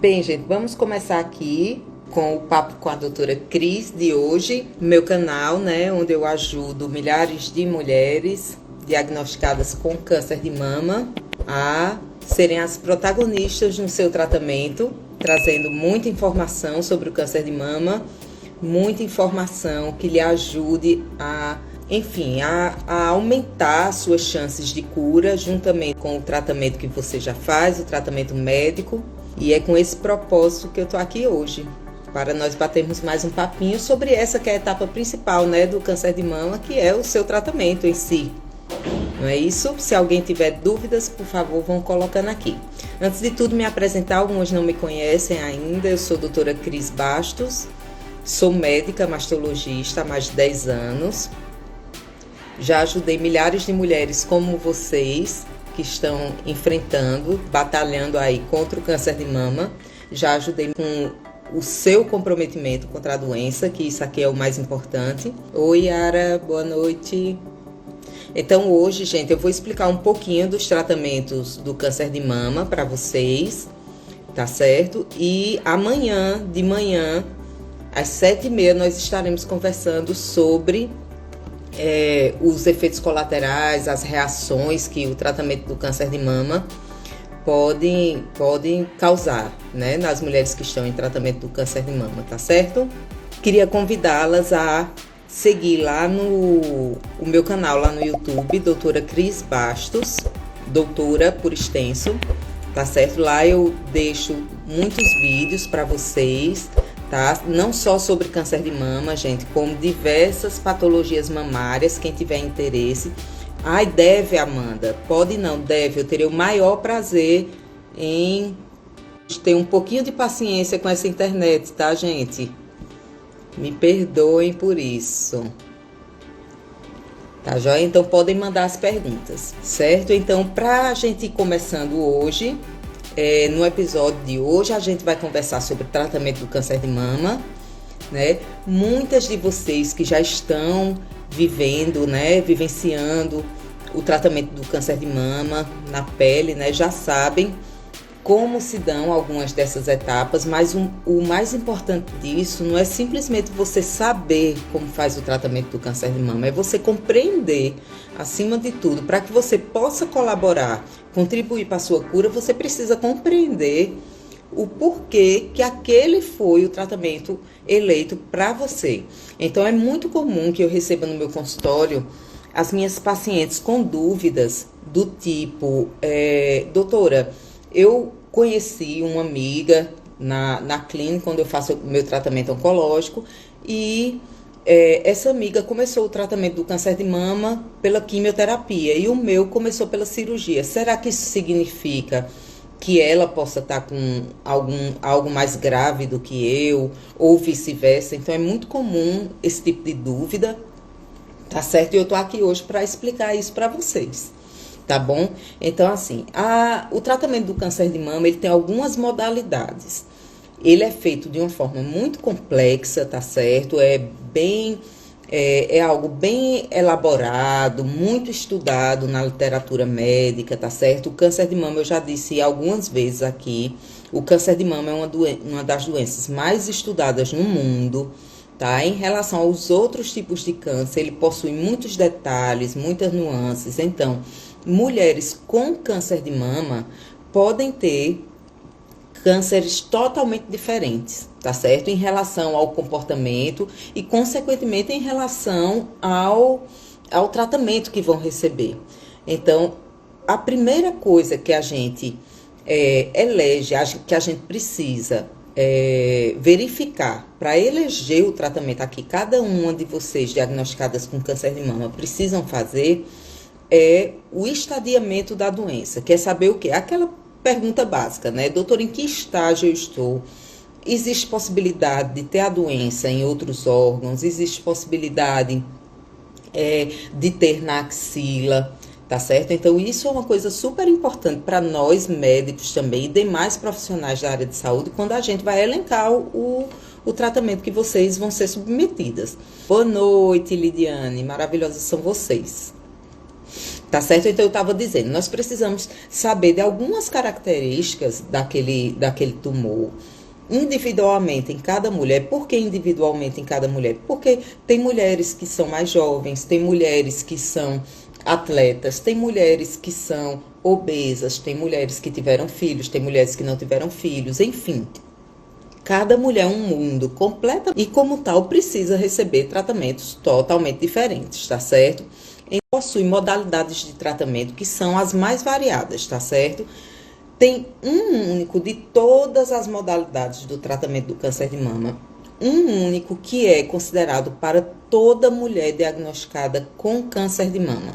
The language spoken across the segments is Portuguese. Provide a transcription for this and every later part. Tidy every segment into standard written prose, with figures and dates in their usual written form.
Bem, gente, vamos começar aqui com o papo com a doutora Cris de hoje, meu canal, né, onde eu ajudo milhares de mulheres diagnosticadas com câncer de mama a serem as protagonistas no seu tratamento, trazendo muita informação sobre o câncer de mama, muita informação que lhe ajude a aumentar suas chances de cura, juntamente com o tratamento que você já faz, o tratamento médico. E é com esse propósito que eu tô aqui hoje, para nós batermos mais um papinho sobre essa que é a etapa principal, né, do câncer de mama, que é o seu tratamento em si. Não é isso? Se alguém tiver dúvidas, por favor, vão colocando aqui. Antes de tudo, me apresentar, alguns não me conhecem ainda, eu sou a doutora Cris Bastos, sou médica mastologista há mais de 10 anos. Já ajudei milhares de mulheres como vocês, que estão enfrentando, batalhando aí contra o câncer de mama. Já ajudei com o seu comprometimento contra a doença, que isso aqui é o mais importante. Oi, Yara, boa noite. Então hoje, gente, eu vou explicar um pouquinho dos tratamentos do câncer de mama para vocês, tá certo? E amanhã, de manhã, às 7h30, nós estaremos conversando sobre os efeitos colaterais, as reações que o tratamento do câncer de mama podem causar, né, nas mulheres que estão em tratamento do câncer de mama, tá certo? Queria convidá-las a seguir lá o meu canal lá no YouTube, doutora Cris Bastos, doutora por extenso, tá certo? Lá eu deixo muitos vídeos para vocês, tá? Não só sobre câncer de mama, gente, como diversas patologias mamárias, quem tiver interesse. Ai, deve, Amanda? Pode não, deve. Eu terei o maior prazer em ter um pouquinho de paciência com essa internet, tá, gente? Me perdoem por isso. Tá, joia? Então, podem mandar as perguntas, certo? Então, pra gente ir começando hoje, no episódio de hoje, a gente vai conversar sobre o tratamento do câncer de mama, né? Muitas de vocês que já estão vivendo, né, vivenciando o tratamento do câncer de mama na pele, né, já sabem como se dão algumas dessas etapas, mas o mais importante disso não é simplesmente você saber como faz o tratamento do câncer de mama, é você compreender, acima de tudo, para que você possa colaborar, contribuir para a sua cura, você precisa compreender o porquê que aquele foi o tratamento eleito para você. Então é muito comum que eu receba no meu consultório as minhas pacientes com dúvidas do tipo, doutora, eu conheci uma amiga na clínica quando eu faço o meu tratamento oncológico e essa amiga começou o tratamento do câncer de mama pela quimioterapia e o meu começou pela cirurgia. Será que isso significa que ela possa estar com algo mais grave do que eu ou vice-versa? Então é muito comum esse tipo de dúvida, tá certo? E eu tô aqui hoje para explicar isso para vocês. Tá bom? Então, assim, o tratamento do câncer de mama, ele tem algumas modalidades. Ele é feito de uma forma muito complexa, tá certo? É algo bem elaborado, muito estudado na literatura médica, tá certo? O câncer de mama, eu já disse algumas vezes aqui, o câncer de mama é uma das doenças mais estudadas no mundo, tá? Em relação aos outros tipos de câncer, ele possui muitos detalhes, muitas nuances. Então, mulheres com câncer de mama podem ter cânceres totalmente diferentes, tá certo? Em relação ao comportamento e, consequentemente, em relação ao tratamento que vão receber. Então, a primeira coisa que a gente elege, que a gente precisa verificar para eleger o tratamento aqui, cada uma de vocês diagnosticadas com câncer de mama precisam fazer, é o estadiamento da doença. Quer saber o quê? Aquela pergunta básica, né? Doutor, em que estágio eu estou? Existe possibilidade de ter a doença em outros órgãos? Existe possibilidade de ter na axila? Tá certo? Então, isso é uma coisa super importante para nós médicos também e demais profissionais da área de saúde quando a gente vai elencar o tratamento que vocês vão ser submetidas. Boa noite, Lidiane. Maravilhosas são vocês. Tá certo? Então eu estava dizendo, nós precisamos saber de algumas características daquele tumor individualmente em cada mulher. Por que individualmente em cada mulher? Porque tem mulheres que são mais jovens, tem mulheres que são atletas, tem mulheres que são obesas, tem mulheres que tiveram filhos, tem mulheres que não tiveram filhos, enfim. Cada mulher é um mundo completo e, como tal, precisa receber tratamentos totalmente diferentes, tá certo? E possui modalidades de tratamento que são as mais variadas, tá certo? Tem um único de todas as modalidades do tratamento do câncer de mama, um único que é considerado para toda mulher diagnosticada com câncer de mama.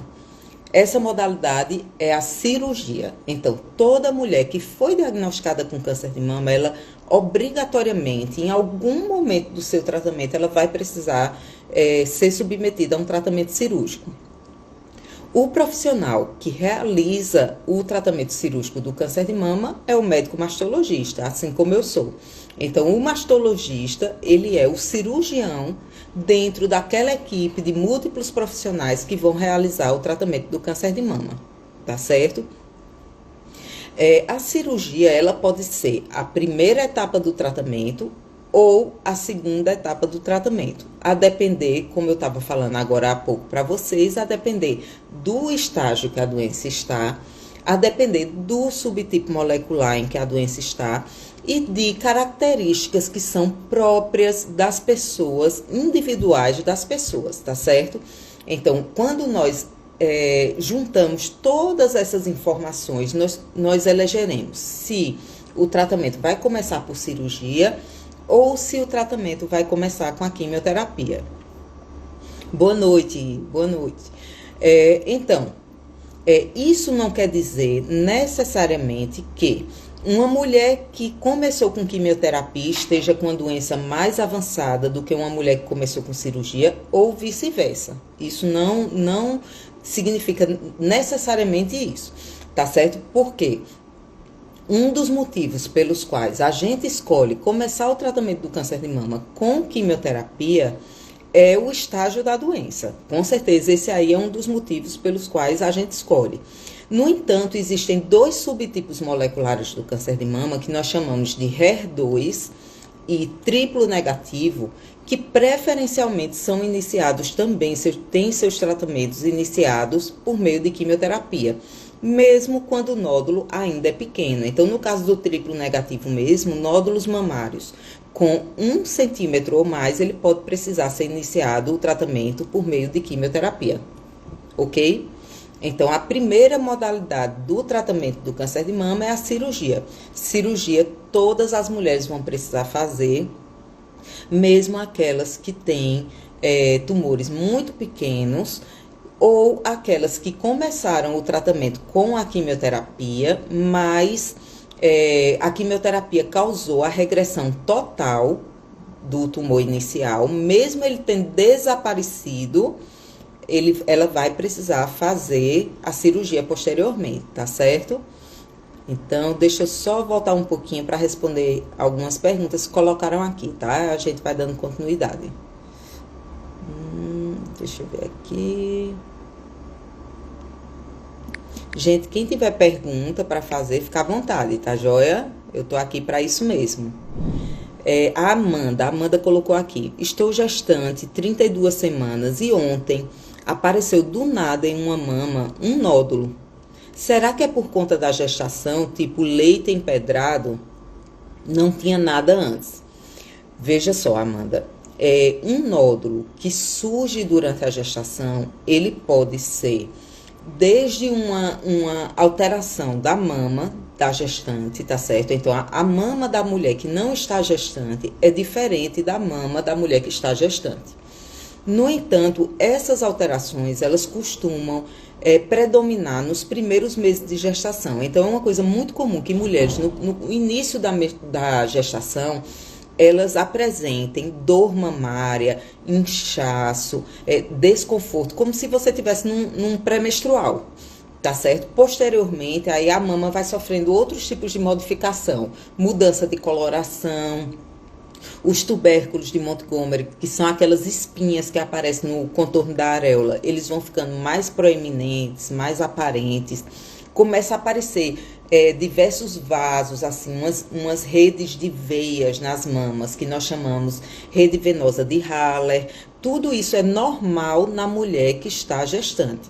Essa modalidade é a cirurgia. Então, toda mulher que foi diagnosticada com câncer de mama, ela obrigatoriamente, em algum momento do seu tratamento, ela vai precisar ser submetida a um tratamento cirúrgico. O profissional que realiza o tratamento cirúrgico do câncer de mama é o médico mastologista, assim como eu sou. Então, o mastologista, ele é o cirurgião dentro daquela equipe de múltiplos profissionais que vão realizar o tratamento do câncer de mama, tá certo? A cirurgia, ela pode ser a primeira etapa do tratamento ou a segunda etapa do tratamento, a depender, como eu estava falando agora há pouco para vocês, a depender do estágio que a doença está, a depender do subtipo molecular em que a doença está e de características que são próprias das pessoas, individuais das pessoas, tá certo? Então, quando nós juntamos todas essas informações, nós elegeremos se o tratamento vai começar por cirurgia ou se o tratamento vai começar com a quimioterapia. Boa noite, boa noite. Isso não quer dizer necessariamente que uma mulher que começou com quimioterapia esteja com uma doença mais avançada do que uma mulher que começou com cirurgia ou vice-versa. Isso não significa necessariamente isso, tá certo? Porque um dos motivos pelos quais a gente escolhe começar o tratamento do câncer de mama com quimioterapia é o estágio da doença. Com certeza, esse aí é um dos motivos pelos quais a gente escolhe. No entanto, existem dois subtipos moleculares do câncer de mama que nós chamamos de HER2 e triplo negativo, que preferencialmente são iniciados também, têm seus tratamentos iniciados por meio de quimioterapia, mesmo quando o nódulo ainda é pequeno. Então, no caso do triplo negativo mesmo, nódulos mamários com 1 centímetro ou mais, ele pode precisar ser iniciado o tratamento por meio de quimioterapia, ok? Então, a primeira modalidade do tratamento do câncer de mama é a cirurgia. Cirurgia, todas as mulheres vão precisar fazer, mesmo aquelas que têm tumores muito pequenos, ou aquelas que começaram o tratamento com a quimioterapia, mas a quimioterapia causou a regressão total do tumor inicial, mesmo ele tendo desaparecido, ela vai precisar fazer a cirurgia posteriormente, tá certo? Então, deixa eu só voltar um pouquinho para responder algumas perguntas que colocaram aqui, tá? A gente vai dando continuidade. Deixa eu ver aqui. Gente, quem tiver pergunta para fazer, fica à vontade, tá joia? Eu tô aqui para isso mesmo. A Amanda colocou aqui: estou gestante 32 semanas e ontem apareceu do nada em uma mama um nódulo. Será que é por conta da gestação, tipo leite empedrado? Não tinha nada antes. Veja só, Amanda, um nódulo que surge durante a gestação, ele pode ser desde uma alteração da mama da gestante, tá certo? Então, a mama da mulher que não está gestante é diferente da mama da mulher que está gestante. No entanto, essas alterações, elas costumam predominar nos primeiros meses de gestação. Então, é uma coisa muito comum que mulheres, no início da gestação, elas apresentem dor mamária, inchaço, desconforto, como se você estivesse num pré-menstrual, tá certo? Posteriormente, aí a mama vai sofrendo outros tipos de modificação, mudança de coloração, Os tubérculos de Montgomery, que são aquelas espinhas que aparecem no contorno da areola, eles vão ficando mais proeminentes, mais aparentes. Começa a aparecer diversos vasos, assim, umas redes de veias nas mamas, que nós chamamos rede venosa de Haller. Tudo isso é normal na mulher que está gestante.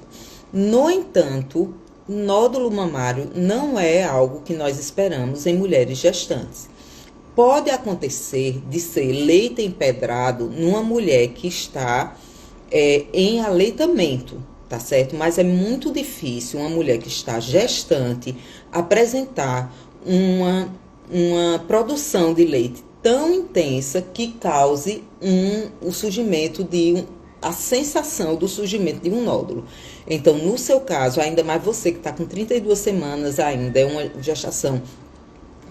No entanto, nódulo mamário não é algo que nós esperamos em mulheres gestantes. Pode acontecer de ser leite empedrado numa mulher que está em aleitamento, tá certo? Mas é muito difícil uma mulher que está gestante apresentar uma produção de leite tão intensa que cause o surgimento a sensação do surgimento de um nódulo. Então, no seu caso, ainda mais você que está com 32 semanas ainda, é uma gestação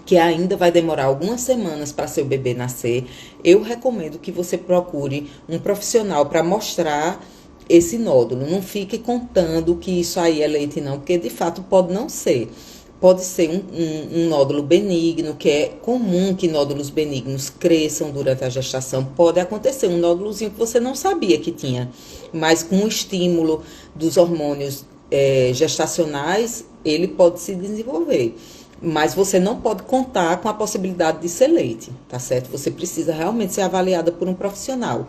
que ainda vai demorar algumas semanas para seu bebê nascer, eu recomendo que você procure um profissional para mostrar esse nódulo. Não fique contando que isso aí é leite não, porque de fato pode não ser. Pode ser um nódulo benigno, que é comum que nódulos benignos cresçam durante a gestação. Pode acontecer um nódulozinho que você não sabia que tinha, mas com o estímulo dos hormônios gestacionais, ele pode se desenvolver. Mas você não pode contar com a possibilidade de ser leite, tá certo? Você precisa realmente ser avaliada por um profissional.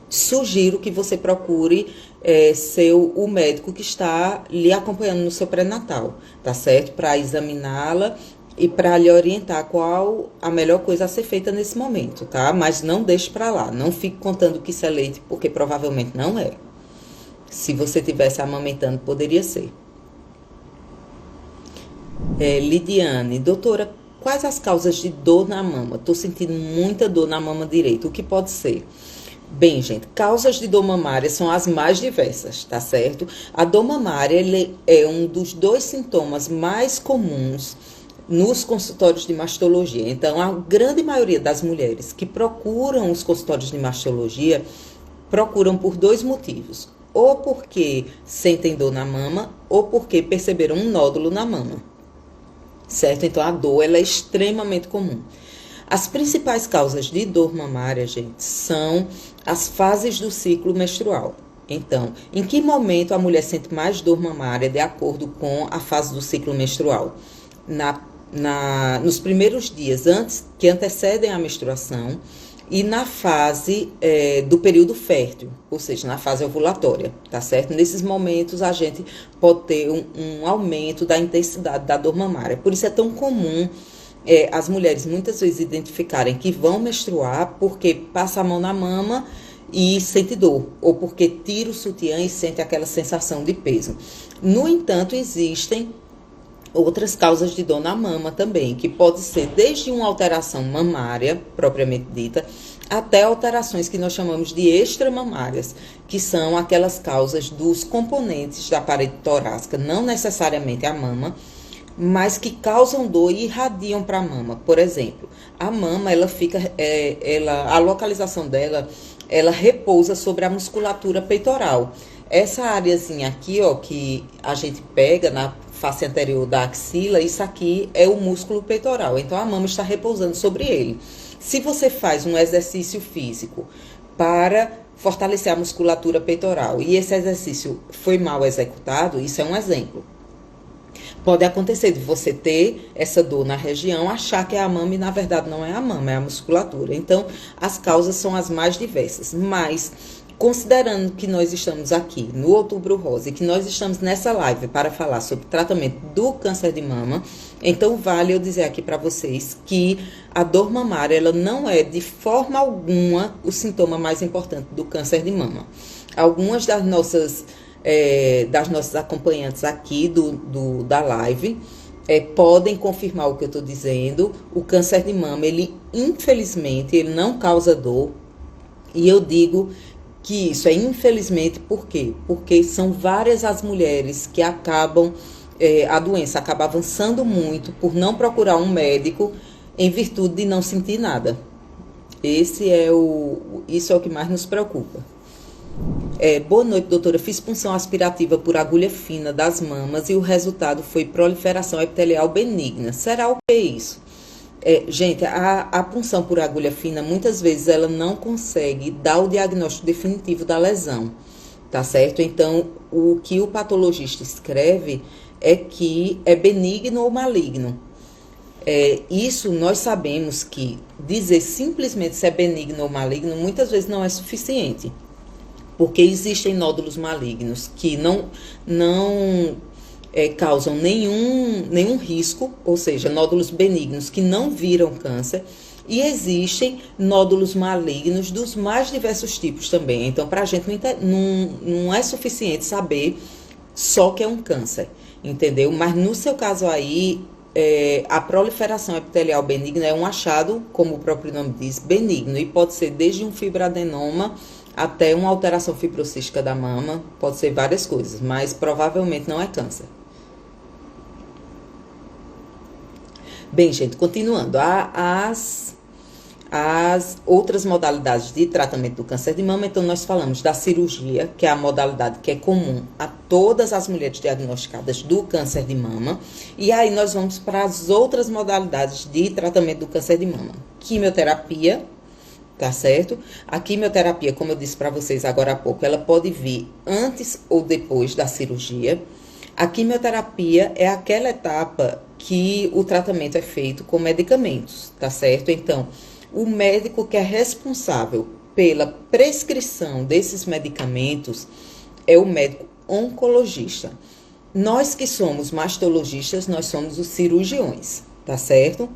Sugiro que você procure o médico que está lhe acompanhando no seu pré-natal, tá certo? Para examiná-la e para lhe orientar qual a melhor coisa a ser feita nesse momento, tá? Mas não deixe para lá, não fique contando que isso é leite, porque provavelmente não é. Se você estivesse amamentando, poderia ser. Lidiane, doutora, quais as causas de dor na mama? Estou sentindo muita dor na mama direita, o que pode ser? Bem, gente, causas de dor mamária são as mais diversas, tá certo? A dor mamária é um dos 2 sintomas mais comuns nos consultórios de mastologia. Então, a grande maioria das mulheres que procuram os consultórios de mastologia procuram por 2 motivos. Ou porque sentem dor na mama, ou porque perceberam um nódulo na mama. Certo? Então, a dor ela é extremamente comum. As principais causas de dor mamária, gente, são as fases do ciclo menstrual. Então, em que momento a mulher sente mais dor mamária de acordo com a fase do ciclo menstrual? Nos primeiros dias que antecedem a menstruação e na fase do período fértil, ou seja, na fase ovulatória, tá certo? Nesses momentos a gente pode ter um aumento da intensidade da dor mamária. Por isso é tão comum as mulheres muitas vezes identificarem que vão menstruar porque passa a mão na mama e sente dor, ou porque tira o sutiã e sente aquela sensação de peso. No entanto, existem outras causas de dor na mama também, que pode ser desde uma alteração mamária, propriamente dita, até alterações que nós chamamos de extramamárias, que são aquelas causas dos componentes da parede torácica, não necessariamente a mama, mas que causam dor e irradiam para a mama. Por exemplo, a mama, a localização dela, ela repousa sobre a musculatura peitoral. Essa áreazinha aqui, ó, que a gente pega na face anterior da axila, isso aqui é o músculo peitoral. Então, a mama está repousando sobre ele. Se você faz um exercício físico para fortalecer a musculatura peitoral e esse exercício foi mal executado, isso é um exemplo. Pode acontecer de você ter essa dor na região, achar que é a mama e na verdade não é a mama, é a musculatura. Então, as causas são as mais diversas. Mas, considerando que nós estamos aqui no Outubro Rosa e que nós estamos nessa live para falar sobre tratamento do câncer de mama, então vale eu dizer aqui para vocês que a dor mamária ela não é de forma alguma o sintoma mais importante do câncer de mama. Algumas das nossas acompanhantes aqui da live podem confirmar o que eu estou dizendo. O câncer de mama, infelizmente, ele não causa dor. E eu digo que isso é infelizmente por quê? Porque são várias as mulheres que a doença acaba avançando muito por não procurar um médico em virtude de não sentir nada. Isso é o que mais nos preocupa. Boa noite, doutora. Fiz punção aspirativa por agulha fina das mamas e o resultado foi proliferação epitelial benigna. Será o que é isso? Gente, a punção por agulha fina, muitas vezes ela não consegue dar o diagnóstico definitivo da lesão, tá certo? Então, o que o patologista escreve é que é benigno ou maligno. Isso nós sabemos que dizer simplesmente se é benigno ou maligno muitas vezes não é suficiente, porque existem nódulos malignos que não causam nenhum risco, ou seja, nódulos benignos que não viram câncer, e existem nódulos malignos dos mais diversos tipos também. Então, para a gente não é suficiente saber só que é um câncer, entendeu? Mas no seu caso aí, a proliferação epitelial benigna é um achado, como o próprio nome diz, benigno, e pode ser desde um fibroadenoma até uma alteração fibrocística da mama, pode ser várias coisas, mas provavelmente não é câncer. Bem, gente, continuando, as outras modalidades de tratamento do câncer de mama, então nós falamos da cirurgia, que é a modalidade que é comum a todas as mulheres diagnosticadas do câncer de mama, e aí nós vamos para as outras modalidades de tratamento do câncer de mama. Quimioterapia, tá certo? A quimioterapia, como eu disse para vocês agora há pouco, ela pode vir antes ou depois da cirurgia. A quimioterapia é aquela etapa que o tratamento é feito com medicamentos, tá certo? Então, o médico que é responsável pela prescrição desses medicamentos é o médico oncologista. Nós que somos mastologistas, nós somos os cirurgiões, tá certo?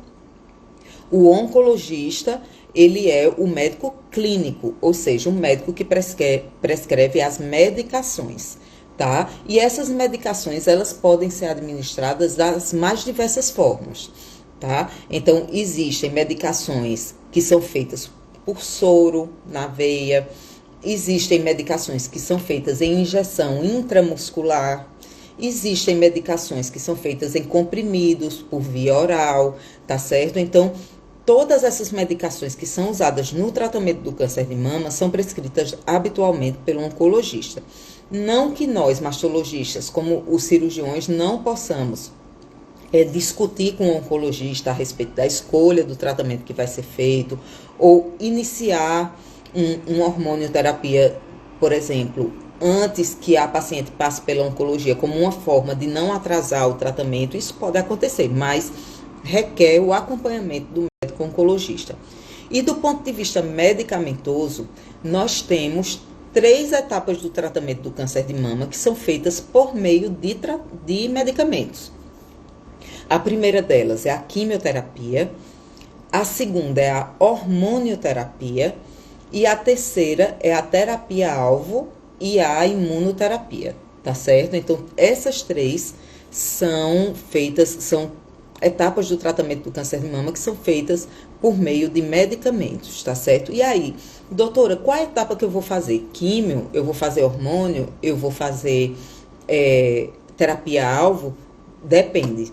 O oncologista, ele é o médico clínico, ou seja, o médico que prescreve as medicações, tá? E essas medicações, elas podem ser administradas das mais diversas formas, tá? Então, existem medicações que são feitas por soro na veia, existem medicações que são feitas em injeção intramuscular, existem medicações que são feitas em comprimidos por via oral, tá certo? Então, todas essas medicações que são usadas no tratamento do câncer de mama são prescritas habitualmente pelo oncologista. Não que nós, mastologistas, como os cirurgiões, não possamos discutir com o oncologista a respeito da escolha do tratamento que vai ser feito, ou iniciar uma hormonioterapia, por exemplo, antes que a paciente passe pela oncologia, como uma forma de não atrasar o tratamento. Isso pode acontecer, mas requer o acompanhamento do médico oncologista. E do ponto de vista medicamentoso, nós temos 3 etapas do tratamento do câncer de mama que são feitas por meio de medicamentos. A primeira delas é a quimioterapia, a segunda é a hormonioterapia e a terceira é a terapia-alvo e a imunoterapia, tá certo? Então, essas 3 são etapas do tratamento do câncer de mama que são feitas por meio de medicamentos, tá certo? E aí, doutora, qual é a etapa que eu vou fazer? Químio? Eu vou fazer hormônio? Eu vou fazer terapia-alvo? Depende.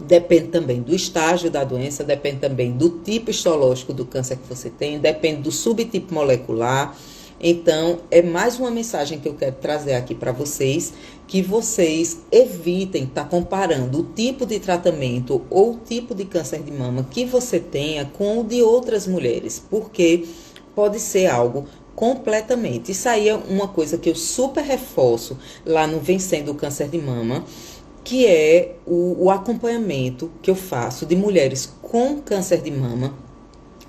Depende também do estágio da doença, depende também do tipo histológico do câncer que você tem, depende do subtipo molecular. Então, é mais uma mensagem que eu quero trazer aqui para vocês, que vocês evitem estar comparando o tipo de tratamento ou o tipo de câncer de mama que você tenha com o de outras mulheres, porque pode ser algo completamente. Isso aí é uma coisa que eu super reforço lá no Vencendo o Câncer de Mama, que é o acompanhamento que eu faço de mulheres com câncer de mama,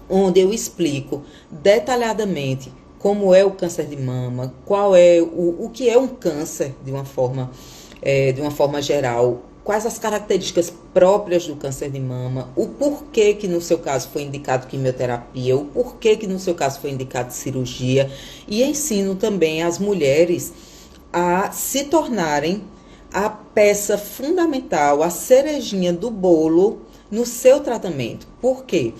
onde eu explico detalhadamente como é o câncer de mama, qual é o que é um câncer de uma forma geral, quais as características próprias do câncer de mama, o porquê que no seu caso foi indicado quimioterapia, o porquê que no seu caso foi indicado cirurgia, e ensino também as mulheres a se tornarem a peça fundamental, a cerejinha do bolo no seu tratamento. Por quê?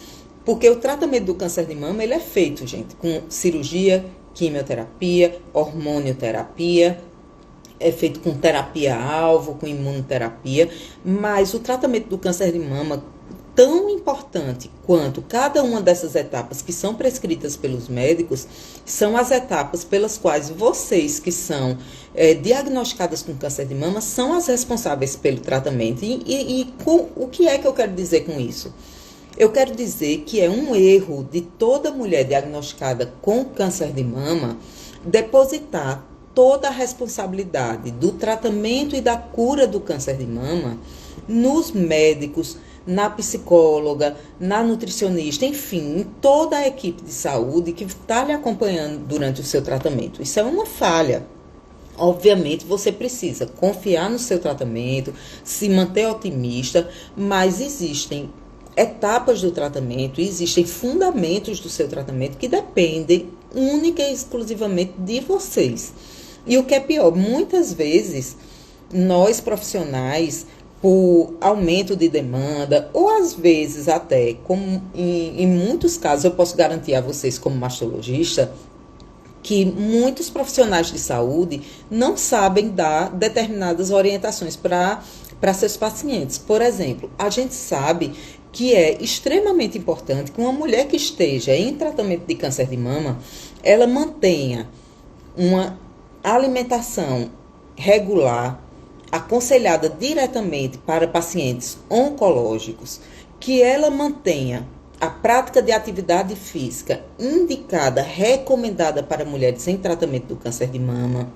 Porque o tratamento do câncer de mama, ele é feito, gente, com cirurgia, quimioterapia, hormonioterapia, é feito com terapia-alvo, com imunoterapia, mas o tratamento do câncer de mama, tão importante quanto cada uma dessas etapas que são prescritas pelos médicos, são as etapas pelas quais vocês que são diagnosticadas com câncer de mama são as responsáveis pelo tratamento. E o que é que eu quero dizer com isso? Eu quero dizer que é um erro de toda mulher diagnosticada com câncer de mama depositar toda a responsabilidade do tratamento e da cura do câncer de mama nos médicos, na psicóloga, na nutricionista, enfim, em toda a equipe de saúde que está lhe acompanhando durante o seu tratamento. Isso é uma falha. Obviamente, você precisa confiar no seu tratamento, se manter otimista, mas existem etapas do tratamento, existem fundamentos do seu tratamento que dependem única e exclusivamente de vocês. E o que é pior, muitas vezes, nós profissionais, por aumento de demanda, ou às vezes até, como em muitos casos, eu posso garantir a vocês como mastologista, que muitos profissionais de saúde não sabem dar determinadas orientações para seus pacientes. Por exemplo, a gente sabe que é extremamente importante que uma mulher que esteja em tratamento de câncer de mama, ela mantenha uma alimentação regular, aconselhada diretamente para pacientes oncológicos, que ela mantenha a prática de atividade física indicada, recomendada para mulheres em tratamento do câncer de mama,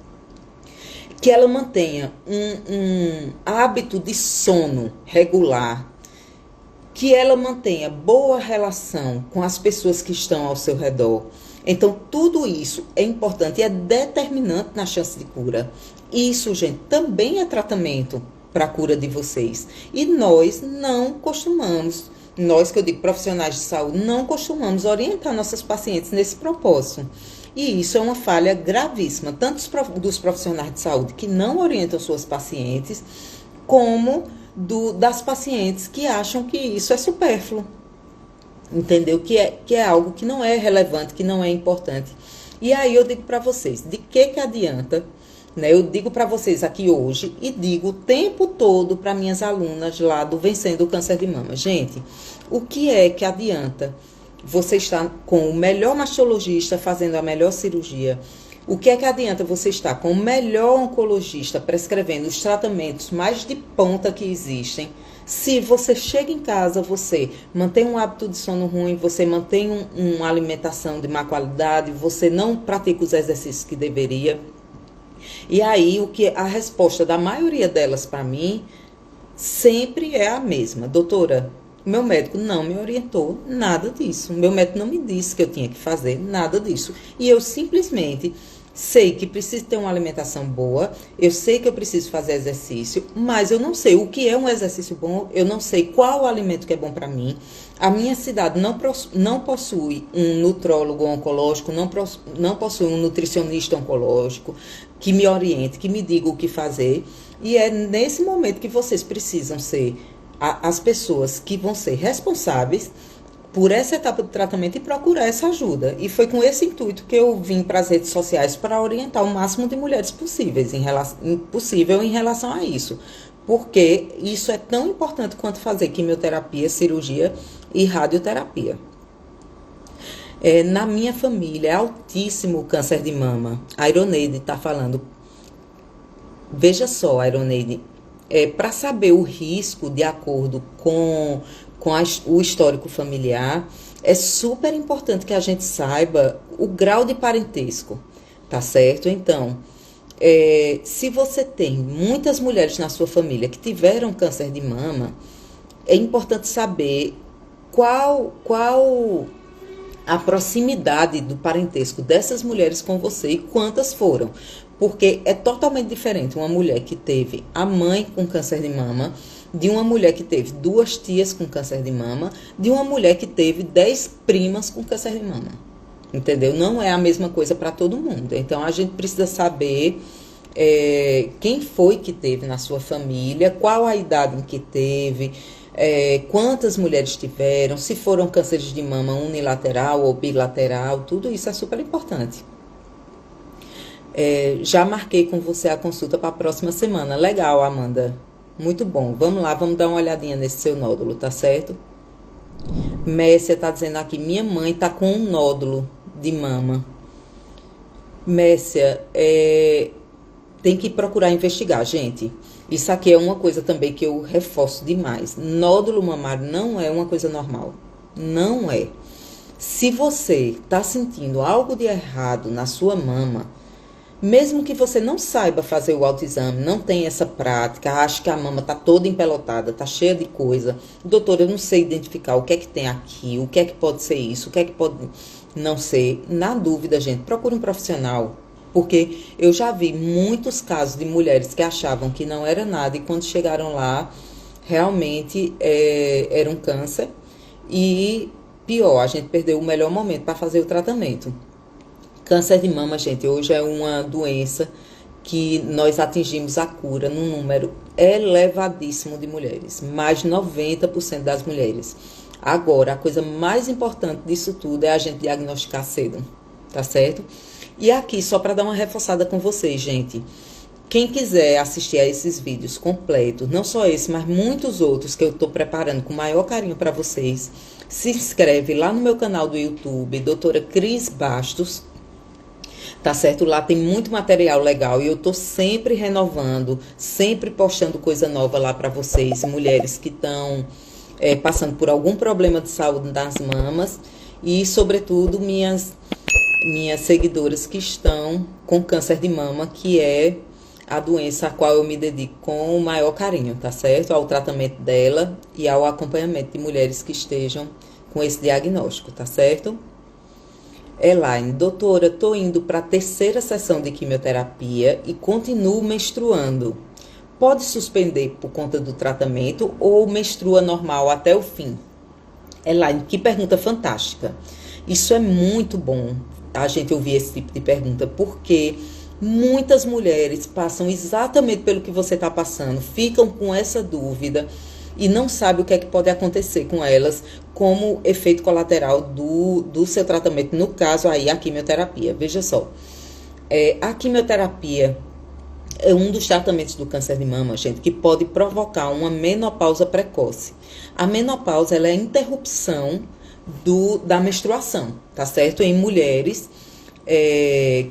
que ela mantenha um hábito de sono regular, que ela mantenha boa relação com as pessoas que estão ao seu redor. Então, tudo isso é importante e é determinante na chance de cura. Isso, gente, também é tratamento para a cura de vocês. E nós não costumamos, nós que eu digo profissionais de saúde, não costumamos orientar nossos pacientes nesse propósito. E isso é uma falha gravíssima, tanto dos profissionais de saúde que não orientam suas pacientes, como das pacientes que acham que isso é supérfluo. Entendeu? Que é algo que não é relevante, que não é importante. E aí eu digo para vocês, de que adianta, né? Eu digo para vocês aqui hoje e digo o tempo todo para minhas alunas lá do Vencendo o Câncer de Mama. Gente, o que é que adianta você estar com o melhor mastologista fazendo a melhor cirurgia? O que é que adianta você estar com o melhor oncologista prescrevendo os tratamentos mais de ponta que existem, se você chega em casa, você mantém um hábito de sono ruim, você mantém uma alimentação de má qualidade, você não pratica os exercícios que deveria? E aí, a resposta da maioria delas para mim sempre é a mesma. Doutora, meu médico não me orientou nada disso. Meu médico não me disse que eu tinha que fazer nada disso. E eu simplesmente sei que preciso ter uma alimentação boa, eu sei que eu preciso fazer exercício, mas eu não sei o que é um exercício bom, eu não sei qual o alimento que é bom para mim. A minha cidade não possui um nutrólogo oncológico, não possui um nutricionista oncológico que me oriente, que me diga o que fazer. E é nesse momento que vocês precisam ser as pessoas que vão ser responsáveis por essa etapa do tratamento e procurar essa ajuda. E foi com esse intuito que eu vim para as redes sociais para orientar o máximo de mulheres possível em relação a isso. Porque isso é tão importante quanto fazer quimioterapia, cirurgia e radioterapia. Na minha família é altíssimo o câncer de mama. A Ironeide está falando. Veja só, Ironeide, para saber o risco de acordo com o histórico familiar, é super importante que a gente saiba o grau de parentesco, tá certo? Então, se você tem muitas mulheres na sua família que tiveram câncer de mama, é importante saber qual a proximidade do parentesco dessas mulheres com você e quantas foram. Porque é totalmente diferente uma mulher que teve a mãe com câncer de mama, de uma mulher que teve 2 tias com câncer de mama, de uma mulher que teve 10 primas com câncer de mama. Entendeu? Não é a mesma coisa para todo mundo. Então, a gente precisa saber quem foi que teve na sua família, qual a idade em que teve, quantas mulheres tiveram, se foram cânceres de mama unilateral ou bilateral, tudo isso é super importante. Já marquei com você a consulta para a próxima semana. Legal, Amanda. Muito bom. Vamos lá, vamos dar uma olhadinha nesse seu nódulo, tá certo? Messia tá dizendo aqui, minha mãe tá com um nódulo de mama. Messia, tem que procurar investigar, gente. Isso aqui é uma coisa também que eu reforço demais. Nódulo mamário não é uma coisa normal. Não é. Se você está sentindo algo de errado na sua mama, mesmo que você não saiba fazer o autoexame, não tenha essa prática, acha que a mama está toda empelotada, está cheia de coisa, doutora, eu não sei identificar o que é que tem aqui, o que é que pode ser isso, o que é que pode não ser. Na dúvida, gente, procure um profissional. Porque eu já vi muitos casos de mulheres que achavam que não era nada e quando chegaram lá, realmente era um câncer. E pior, a gente perdeu o melhor momento para fazer o tratamento. Câncer de mama, gente, hoje é uma doença que nós atingimos a cura num número elevadíssimo de mulheres. Mais de 90% das mulheres. Agora, a coisa mais importante disso tudo é a gente diagnosticar cedo, tá certo? E aqui, só para dar uma reforçada com vocês, gente. Quem quiser assistir a esses vídeos completos, não só esse, mas muitos outros que eu estou preparando com o maior carinho para vocês, se inscreve lá no meu canal do YouTube, doutora Cris Bastos. Tá certo? Lá tem muito material legal e eu tô sempre renovando, sempre postando coisa nova lá para vocês, mulheres que estão passando por algum problema de saúde das mamas e, sobretudo, minhas seguidoras que estão com câncer de mama, que é a doença a qual eu me dedico com o maior carinho, tá certo? Ao tratamento dela e ao acompanhamento de mulheres que estejam com esse diagnóstico, tá certo? Elaine, doutora, tô indo para a terceira sessão de quimioterapia e continuo menstruando. Pode suspender por conta do tratamento ou menstrua normal até o fim? Elaine, que pergunta fantástica. Isso é muito bom a gente ouvir esse tipo de pergunta, porque muitas mulheres passam exatamente pelo que você está passando, ficam com essa dúvida e não sabem o que é que pode acontecer com elas como efeito colateral do seu tratamento, no caso aí a quimioterapia. Veja só, a quimioterapia é um dos tratamentos do câncer de mama, gente, que pode provocar uma menopausa precoce. A menopausa, ela é a interrupção da menstruação, tá certo? Em mulheres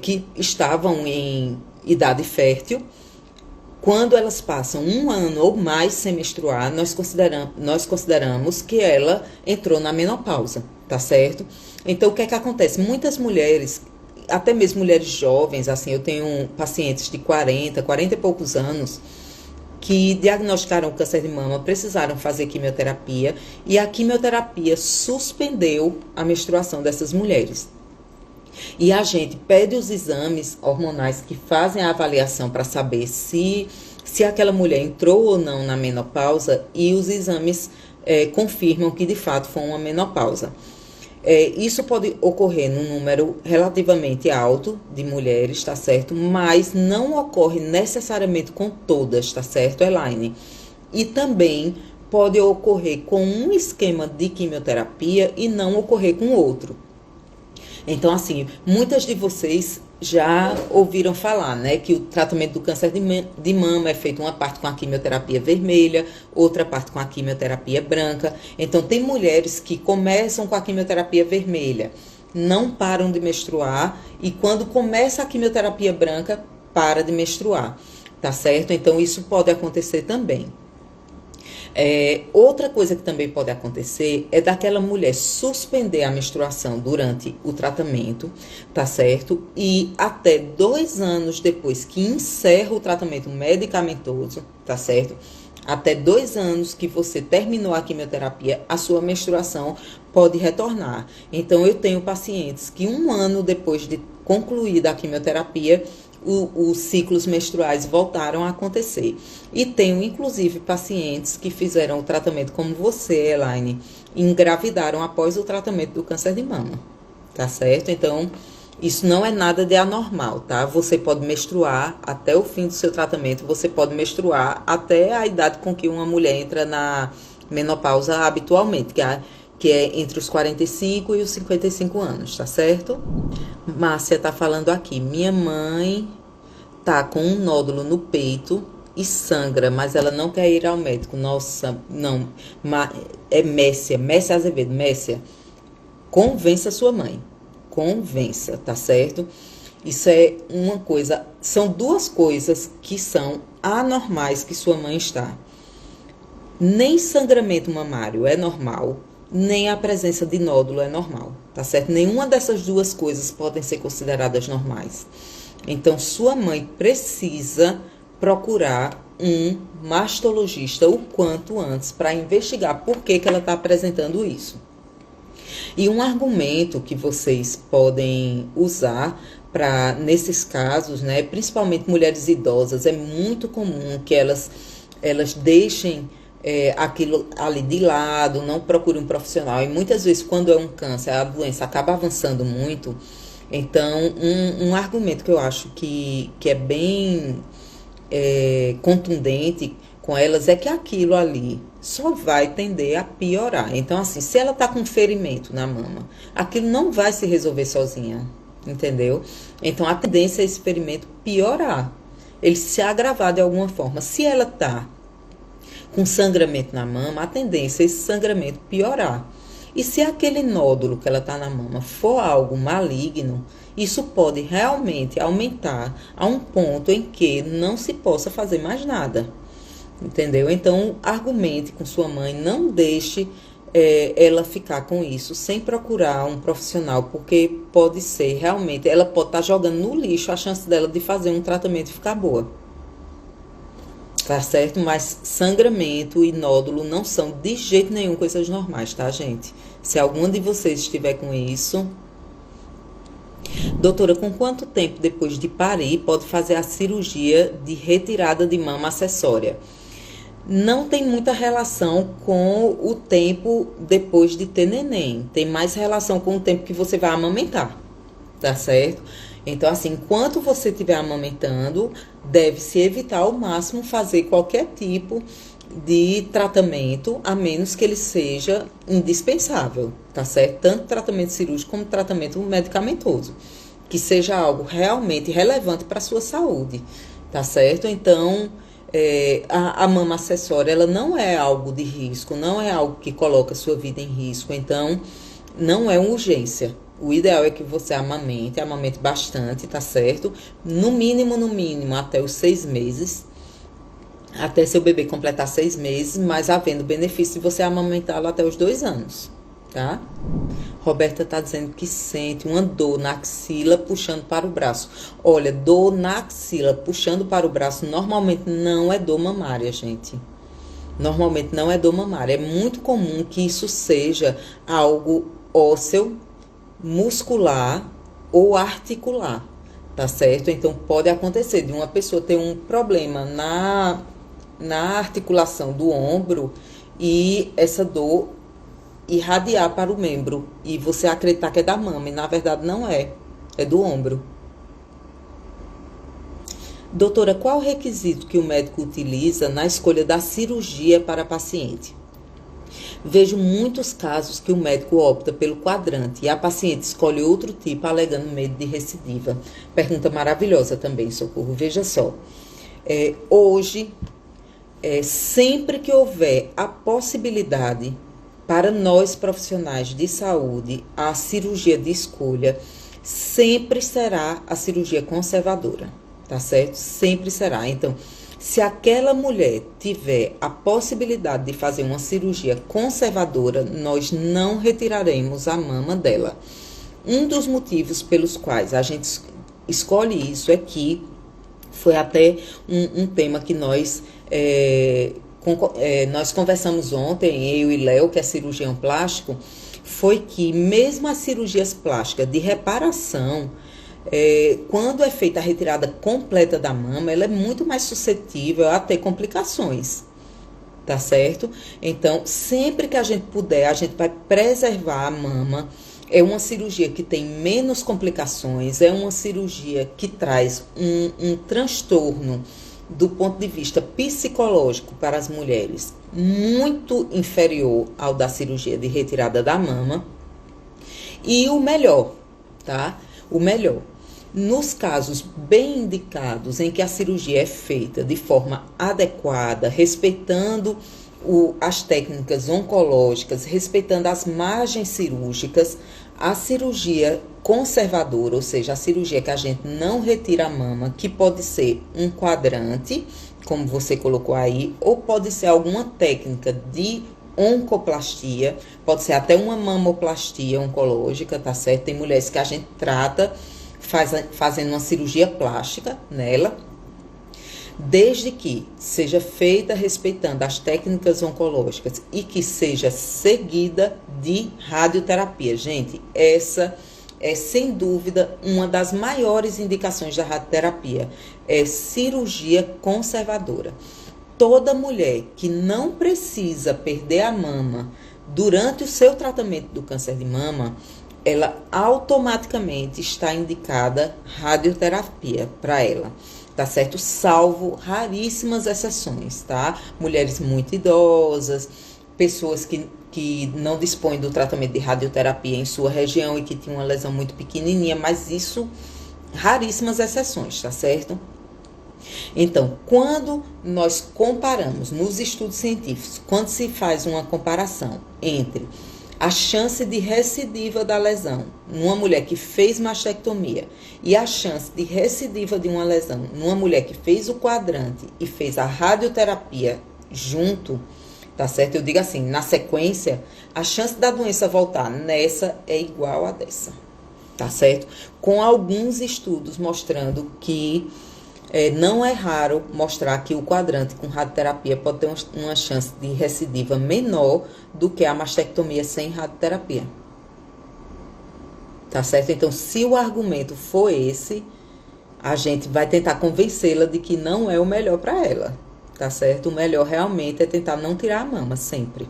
que estavam em idade fértil. Quando elas passam um ano ou mais sem menstruar, nós consideramos que ela entrou na menopausa, tá certo? Então, o que é que acontece? Muitas mulheres, até mesmo mulheres jovens, assim, eu tenho pacientes de 40 e poucos anos, que diagnosticaram câncer de mama, precisaram fazer quimioterapia, e a quimioterapia suspendeu a menstruação dessas mulheres. E a gente pede os exames hormonais que fazem a avaliação para saber se aquela mulher entrou ou não na menopausa, e os exames confirmam que de fato foi uma menopausa. Isso pode ocorrer num número relativamente alto de mulheres, tá certo? Mas não ocorre necessariamente com todas, tá certo, Elaine? E também pode ocorrer com um esquema de quimioterapia e não ocorrer com outro. Então, assim, muitas de vocês já ouviram falar, né, que o tratamento do câncer de mama é feito uma parte com a quimioterapia vermelha, outra parte com a quimioterapia branca. Então, tem mulheres que começam com a quimioterapia vermelha, não param de menstruar, e quando começa a quimioterapia branca, para de menstruar, tá certo? Então, isso pode acontecer também. Outra coisa que também pode acontecer é daquela mulher suspender a menstruação durante o tratamento, tá certo? E até 2 anos depois que encerra o tratamento medicamentoso, tá certo? Até 2 anos que você terminou a quimioterapia, a sua menstruação pode retornar. Então, eu tenho pacientes que 1 ano depois de concluída a quimioterapia, os ciclos menstruais voltaram a acontecer. E tenho, inclusive, pacientes que fizeram o tratamento como você, Elaine, e engravidaram após o tratamento do câncer de mama, tá certo? Então, isso não é nada de anormal, tá? Você pode menstruar até o fim do seu tratamento, você pode menstruar até a idade com que uma mulher entra na menopausa habitualmente, que é entre os 45 e os 55 anos, tá certo? Márcia tá falando aqui, minha mãe tá com um nódulo no peito e sangra, mas ela não quer ir ao médico. Nossa, não, é Messia Azevedo, Messia, convença sua mãe, convença, tá certo? Isso é uma coisa, são 2 coisas que são anormais que sua mãe está. Nem sangramento mamário é normal, nem a presença de nódulo é normal, tá certo? Nenhuma dessas duas coisas podem ser consideradas normais. Então, sua mãe precisa procurar um mastologista o quanto antes para investigar por que ela está apresentando isso. E um argumento que vocês podem usar para, nesses casos, né, principalmente mulheres idosas, é muito comum que elas deixem aquilo ali de lado, não procurem um profissional. E muitas vezes, quando é um câncer, a doença acaba avançando muito. Então, um argumento que eu acho que é bem contundente com elas é que aquilo ali só vai tender a piorar. Então, assim, se ela tá com um ferimento na mama, aquilo não vai se resolver sozinha, entendeu? Então, a tendência é esse ferimento piorar, ele se agravar de alguma forma. Se ela tá com sangramento na mama, a tendência é esse sangramento piorar. E se aquele nódulo que ela tá na mama for algo maligno, isso pode realmente aumentar a um ponto em que não se possa fazer mais nada. Entendeu? Então, argumente com sua mãe, não deixe ela ficar com isso sem procurar um profissional, porque pode ser realmente, ela pode estar jogando no lixo a chance dela de fazer um tratamento e ficar boa. Tá certo? Mas sangramento e nódulo não são de jeito nenhum coisas normais, tá, gente? Se alguma de vocês estiver com isso... Doutora, com quanto tempo depois de parir pode fazer a cirurgia de retirada de mama acessória? Não tem muita relação com o tempo depois de ter neném. Tem mais relação com o tempo que você vai amamentar, tá certo? Então, assim, enquanto você estiver amamentando, deve-se evitar ao máximo fazer qualquer tipo de tratamento, a menos que ele seja indispensável, tá certo? Tanto tratamento cirúrgico como tratamento medicamentoso, que seja algo realmente relevante para a sua saúde, tá certo? Então, a mama acessória, ela não é algo de risco, não é algo que coloca a sua vida em risco, então não é uma urgência. O ideal é que você amamente bastante, tá certo? No mínimo, até os 6 meses, até seu bebê completar 6 meses, mas havendo benefício de você amamentá-lo até os 2 anos, tá? Roberta tá dizendo que sente uma dor na axila puxando para o braço. Olha, dor na axila puxando para o braço normalmente não é dor mamária, gente. Normalmente não é dor mamária. É muito comum que isso seja algo ósseo, muscular ou articular, tá certo? Então, pode acontecer de uma pessoa ter um problema na articulação do ombro e essa dor irradiar para o membro e você acreditar que é da mama e na verdade não é do ombro. Doutora, qual o requisito que o médico utiliza na escolha da cirurgia para a paciente? Vejo muitos casos que o médico opta pelo quadrante e a paciente escolhe outro tipo alegando medo de recidiva. Pergunta maravilhosa também, Socorro. Veja só, hoje, sempre que houver a possibilidade para nós profissionais de saúde, a cirurgia de escolha sempre será a cirurgia conservadora, tá certo? Sempre será. Então, se aquela mulher tiver a possibilidade de fazer uma cirurgia conservadora, nós não retiraremos a mama dela. Um dos motivos pelos quais a gente escolhe isso é que foi até um tema que nós conversamos ontem, eu e Léo, que é cirurgião plástico, foi que mesmo as cirurgias plásticas de reparação, quando é feita a retirada completa da mama, ela é muito mais suscetível a ter complicações, tá certo? Então, sempre que a gente puder, a gente vai preservar a mama. É uma cirurgia que tem menos complicações, é uma cirurgia que traz um transtorno do ponto de vista psicológico para as mulheres muito inferior ao da cirurgia de retirada da mama. E o melhor, tá? O melhor, nos casos bem indicados em que a cirurgia é feita de forma adequada, respeitando as técnicas oncológicas, respeitando as margens cirúrgicas, a cirurgia conservadora, ou seja, a cirurgia que a gente não retira a mama, que pode ser um quadrante, como você colocou aí, ou pode ser alguma técnica de oncoplastia, pode ser até uma mamoplastia oncológica, tá certo? Tem mulheres que a gente trata fazendo uma cirurgia plástica nela, desde que seja feita respeitando as técnicas oncológicas e que seja seguida de radioterapia. Gente, essa é sem dúvida uma das maiores indicações da radioterapia, é cirurgia conservadora. Toda mulher que não precisa perder a mama durante o seu tratamento do câncer de mama, ela automaticamente está indicada radioterapia para ela, tá certo? Salvo raríssimas exceções, tá? Mulheres muito idosas, pessoas que não dispõem do tratamento de radioterapia em sua região e que tinham uma lesão muito pequenininha, mas isso, raríssimas exceções, tá certo? Então, quando nós comparamos nos estudos científicos, quando se faz uma comparação entre a chance de recidiva da lesão numa mulher que fez mastectomia e a chance de recidiva de uma lesão numa mulher que fez o quadrante e fez a radioterapia junto, tá certo? Eu digo assim, na sequência, a chance da doença voltar nessa é igual a dessa, tá certo? Com alguns estudos mostrando que não é raro mostrar que o quadrante com radioterapia pode ter uma chance de recidiva menor do que a mastectomia sem radioterapia. Tá certo? Então, se o argumento for esse, a gente vai tentar convencê-la de que não é o melhor para ela. Tá certo? O melhor realmente é tentar não tirar a mama, sempre.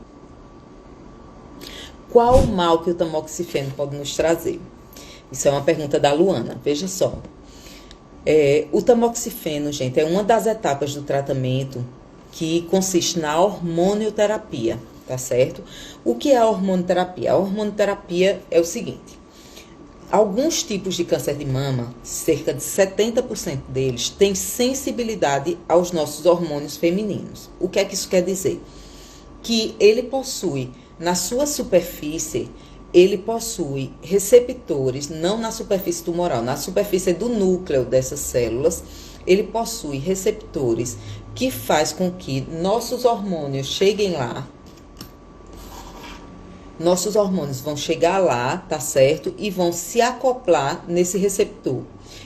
Qual o mal que o tamoxifeno pode nos trazer? Isso é uma pergunta da Luana. Veja só. O tamoxifeno, gente, é uma das etapas do tratamento que consiste na hormonioterapia, tá certo? O que é a hormonioterapia? A hormonioterapia é o seguinte: alguns tipos de câncer de mama, cerca de 70% deles, têm sensibilidade aos nossos hormônios femininos. O que é que isso quer dizer? Que ele possui, na sua superfície, ele possui receptores, não na superfície tumoral, na superfície do núcleo dessas células, ele possui receptores que faz com que nossos hormônios cheguem lá. Nossos hormônios vão chegar lá, tá certo? E vão se acoplar nesse receptor.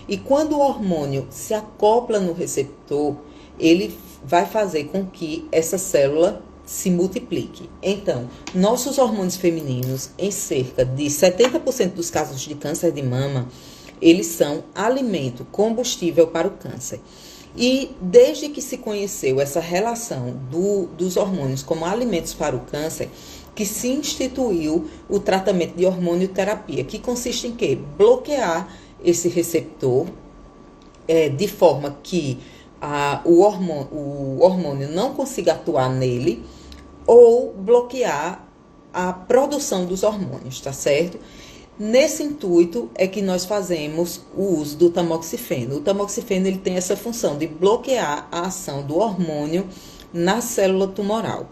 E quando o hormônio se acopla no receptor, ele vai fazer com que essa célula se multiplique. Então, nossos hormônios femininos, em cerca de 70% dos casos de câncer de mama, eles são alimento, combustível para o câncer. E desde que se conheceu essa relação dos hormônios como alimentos para o câncer, que se instituiu o tratamento de hormonioterapia, que consiste em quê? Bloquear esse receptor de forma que o hormônio não consiga atuar nele, ou bloquear a produção dos hormônios, tá certo? Nesse intuito é que nós fazemos o uso do tamoxifeno. O tamoxifeno ele tem essa função de bloquear a ação do hormônio na célula tumoral.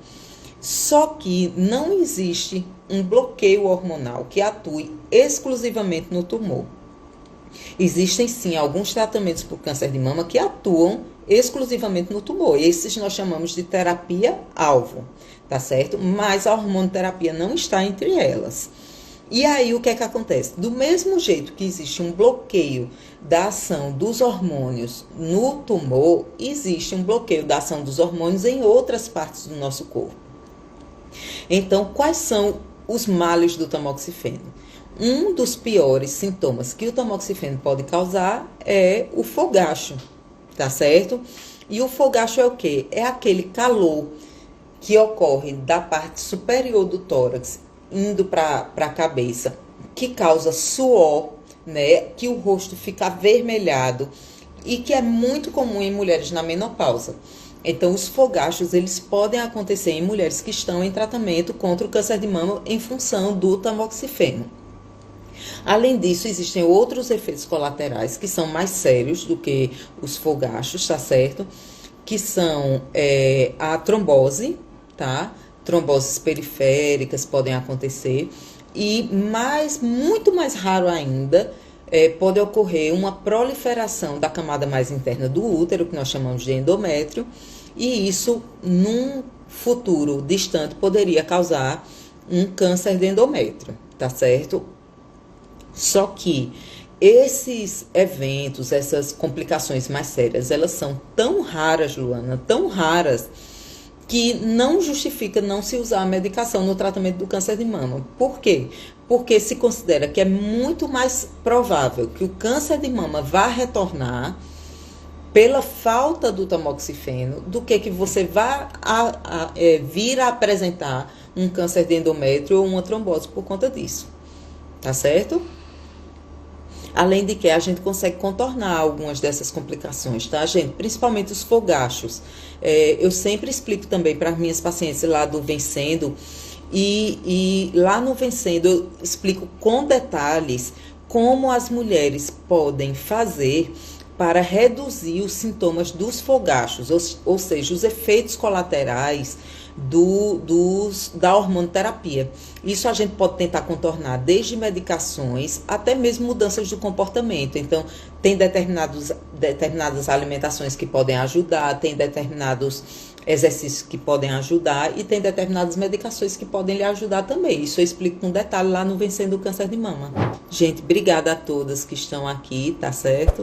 Só que não existe um bloqueio hormonal que atue exclusivamente no tumor. Existem sim alguns tratamentos para o câncer de mama que atuam exclusivamente no tumor. Esses nós chamamos de terapia-alvo, tá certo? Mas a hormonoterapia não está entre elas. E aí o que é que acontece? Do mesmo jeito que existe um bloqueio da ação dos hormônios no tumor, existe um bloqueio da ação dos hormônios em outras partes do nosso corpo. Então, quais são os males do tamoxifeno? Um dos piores sintomas que o tamoxifeno pode causar é o fogacho, tá certo? E o fogacho é o quê? É aquele calor que ocorre da parte superior do tórax, indo para a cabeça, que causa suor, né? Que o rosto fica avermelhado e que é muito comum em mulheres na menopausa. Então, os fogachos, eles podem acontecer em mulheres que estão em tratamento contra o câncer de mama em função do tamoxifeno. Além disso, existem outros efeitos colaterais que são mais sérios do que os fogachos, tá certo? Que são a trombose, tá? Tromboses periféricas podem acontecer. E muito mais raro ainda, pode ocorrer uma proliferação da camada mais interna do útero, que nós chamamos de endométrio. E isso, num futuro distante poderia causar um câncer de endométrio, tá certo? Só que esses eventos, essas complicações mais sérias, elas são tão raras, Luana, tão raras, que não justifica não se usar a medicação no tratamento do câncer de mama. Por quê? Porque se considera que é muito mais provável que o câncer de mama vá retornar pela falta do tamoxifeno do que você vá vir a apresentar um câncer de endométrio ou uma trombose por conta disso. Tá certo? Além de que a gente consegue contornar algumas dessas complicações, tá, gente? Principalmente os fogachos. Eu sempre explico também para as minhas pacientes lá do Vencendo, e lá no Vencendo eu explico com detalhes como as mulheres podem fazer para reduzir os sintomas dos fogachos, ou seja, os efeitos colaterais da hormonoterapia. Isso a gente pode tentar contornar desde medicações até mesmo mudanças do comportamento. Então, tem determinadas alimentações que podem ajudar, tem determinados exercícios que podem ajudar e tem determinadas medicações que podem lhe ajudar também. Isso eu explico com detalhe lá no Vencendo o Câncer de Mama. Gente, obrigada a todas que estão aqui, tá certo?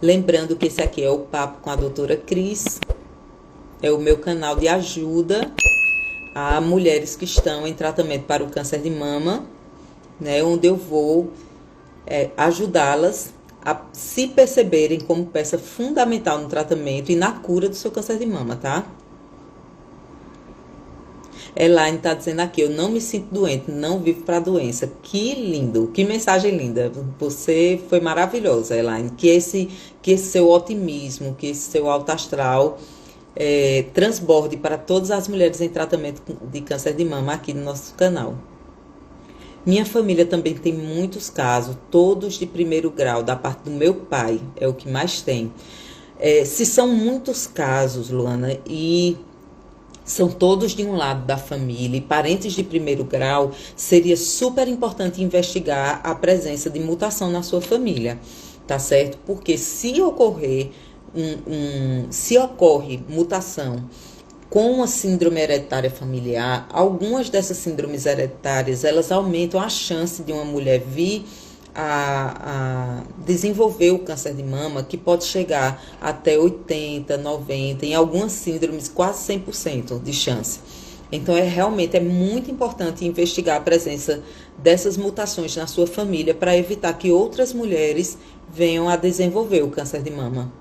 Lembrando que esse aqui é o Papo com a Doutora Cris. É o meu canal de ajuda a mulheres que estão em tratamento para o câncer de mama, né, onde eu vou ajudá-las a se perceberem como peça fundamental no tratamento e na cura do seu câncer de mama, tá? Elaine tá dizendo aqui, eu não me sinto doente, não vivo para a doença. Que lindo, que mensagem linda. Você foi maravilhosa, Elaine. Que esse seu otimismo, que esse seu alto astral transborde para todas as mulheres em tratamento de câncer de mama aqui no nosso canal. Minha família também tem muitos casos, todos de primeiro grau, da parte do meu pai, é o que mais tem. Se são muitos casos, Luana, e são todos de um lado da família e parentes de primeiro grau, seria super importante investigar a presença de mutação na sua família, tá certo? Porque se ocorre mutação com a síndrome hereditária familiar, algumas dessas síndromes hereditárias, elas aumentam a chance de uma mulher vir a desenvolver o câncer de mama, que pode chegar até 80%, 90%, em algumas síndromes quase 100% de chance. Então, realmente é muito importante investigar a presença dessas mutações na sua família para evitar que outras mulheres venham a desenvolver o câncer de mama.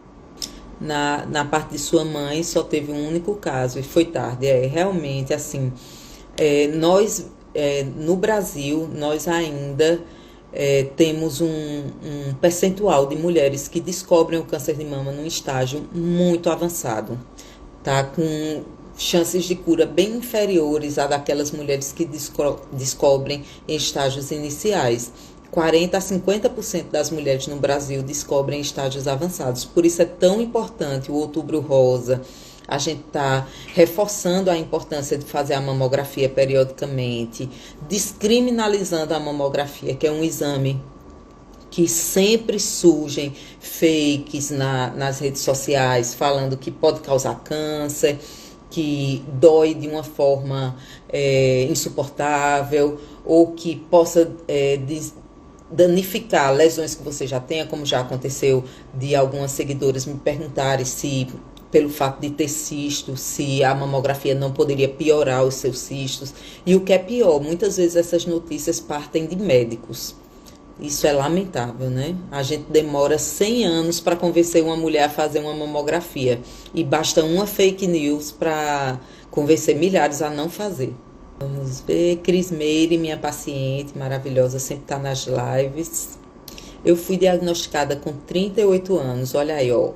Na parte de sua mãe, só teve um único caso e foi tarde. Realmente, assim, nós, no Brasil, nós ainda temos um percentual de mulheres que descobrem o câncer de mama num estágio muito avançado, tá? Com chances de cura bem inferiores a daquelas mulheres que descobrem em estágios iniciais. 40% a 50% das mulheres no Brasil descobrem estágios avançados. Por isso é tão importante o Outubro Rosa. A gente está reforçando a importância de fazer a mamografia periodicamente, descriminalizando a mamografia, que é um exame que sempre surgem fakes nas redes sociais, falando que pode causar câncer, que dói de uma forma insuportável, ou que possa danificar lesões que você já tenha, como já aconteceu de algumas seguidoras me perguntarem se, pelo fato de ter cisto, se a mamografia não poderia piorar os seus cistos. E o que é pior, muitas vezes essas notícias partem de médicos. Isso é lamentável, né? A gente demora 100 anos para convencer uma mulher a fazer uma mamografia. E basta uma fake news para convencer milhares a não fazer. Vamos ver, Cris Meire, minha paciente maravilhosa, sempre está nas lives. Eu fui diagnosticada com 38 anos, olha aí, ó.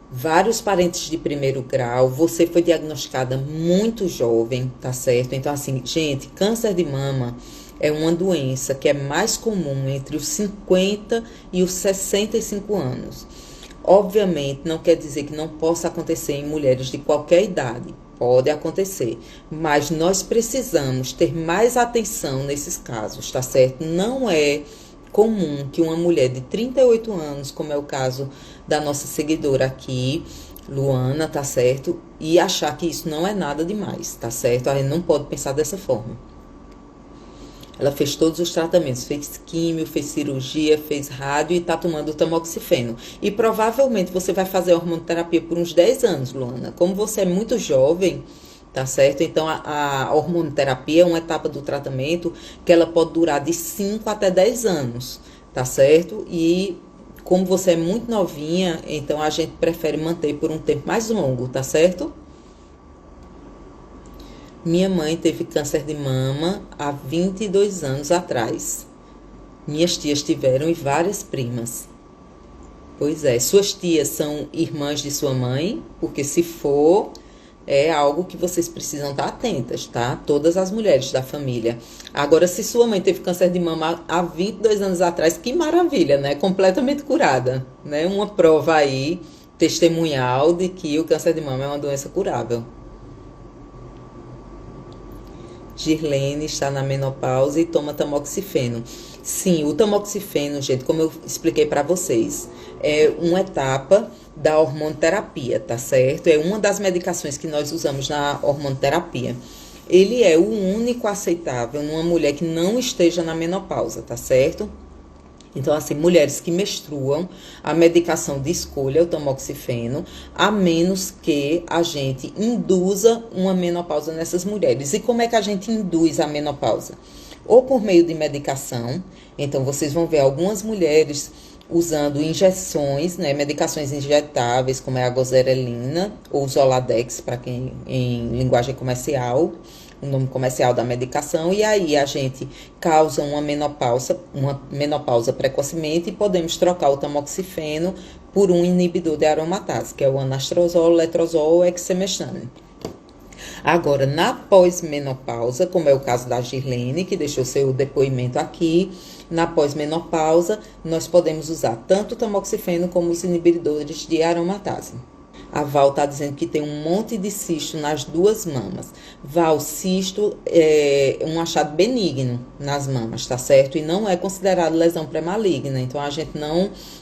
Vários parentes de primeiro grau, você foi diagnosticada muito jovem, tá certo? Então, assim, gente, câncer de mama é uma doença que é mais comum entre os 50 e os 65 anos. Obviamente, não quer dizer que não possa acontecer em mulheres de qualquer idade. Pode acontecer, mas nós precisamos ter mais atenção nesses casos, tá certo? Não é comum que uma mulher de 38 anos, como é o caso da nossa seguidora aqui, Luana, tá certo? E achar que isso não é nada demais, tá certo? A gente não pode pensar dessa forma. Ela fez todos os tratamentos, fez químio, fez cirurgia, fez rádio e tá tomando o tamoxifeno. E provavelmente você vai fazer hormonoterapia por uns 10 anos, Luana. Como você é muito jovem, tá certo? Então a hormonoterapia é uma etapa do tratamento que ela pode durar de 5 até 10 anos, tá certo? E como você é muito novinha, então a gente prefere manter por um tempo mais longo, tá certo? Minha mãe teve câncer de mama há 22 anos atrás. Minhas tias tiveram e várias primas. Pois é, suas tias são irmãs de sua mãe? Porque se for, é algo que vocês precisam estar atentas, tá? Todas as mulheres da família. Agora, se sua mãe teve câncer de mama há 22 anos atrás, que maravilha, né? Completamente curada, né? Uma prova aí, testemunhal de que o câncer de mama é uma doença curável. Girlene está na menopausa e toma tamoxifeno. Sim, o tamoxifeno, gente, como eu expliquei para vocês, é uma etapa da hormonoterapia, tá certo? É uma das medicações que nós usamos na hormonoterapia. Ele é o único aceitável numa mulher que não esteja na menopausa, tá certo? Então, assim, mulheres que menstruam, a medicação de escolha é o tamoxifeno, a menos que a gente induza uma menopausa nessas mulheres. E como é que a gente induz a menopausa? Ou por meio de medicação, então vocês vão ver algumas mulheres usando injeções, né, medicações injetáveis, como é a gozerelina ou Zoladex, para quem em linguagem comercial, o nome comercial da medicação, e aí a gente causa uma menopausa precocemente e podemos trocar o tamoxifeno por um inibidor de aromatase, que é o anastrozol, letrozol ou exemestane. Agora, na pós-menopausa, como é o caso da Girlene, que deixou seu depoimento aqui, na pós-menopausa, nós podemos usar tanto o tamoxifeno como os inibidores de aromatase. A Val está dizendo que tem um monte de cisto nas duas mamas. Val, cisto é um achado benigno nas mamas, tá certo? E não é considerado lesão pré-maligna. Então, a gente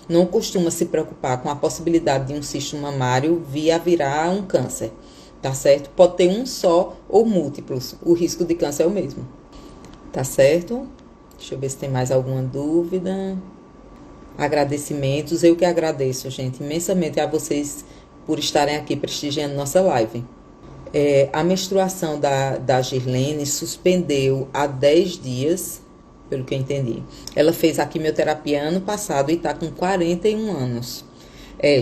não costuma se preocupar com a possibilidade de um cisto mamário vir a virar um câncer, tá certo? Pode ter um só ou múltiplos. O risco de câncer é o mesmo, tá certo? Deixa eu ver se tem mais alguma dúvida. Agradecimentos. Eu que agradeço, gente, imensamente a vocês por estarem aqui prestigiando nossa live. A menstruação da Girlene suspendeu há 10 dias, pelo que eu entendi. Ela fez a quimioterapia ano passado e está com 41 anos.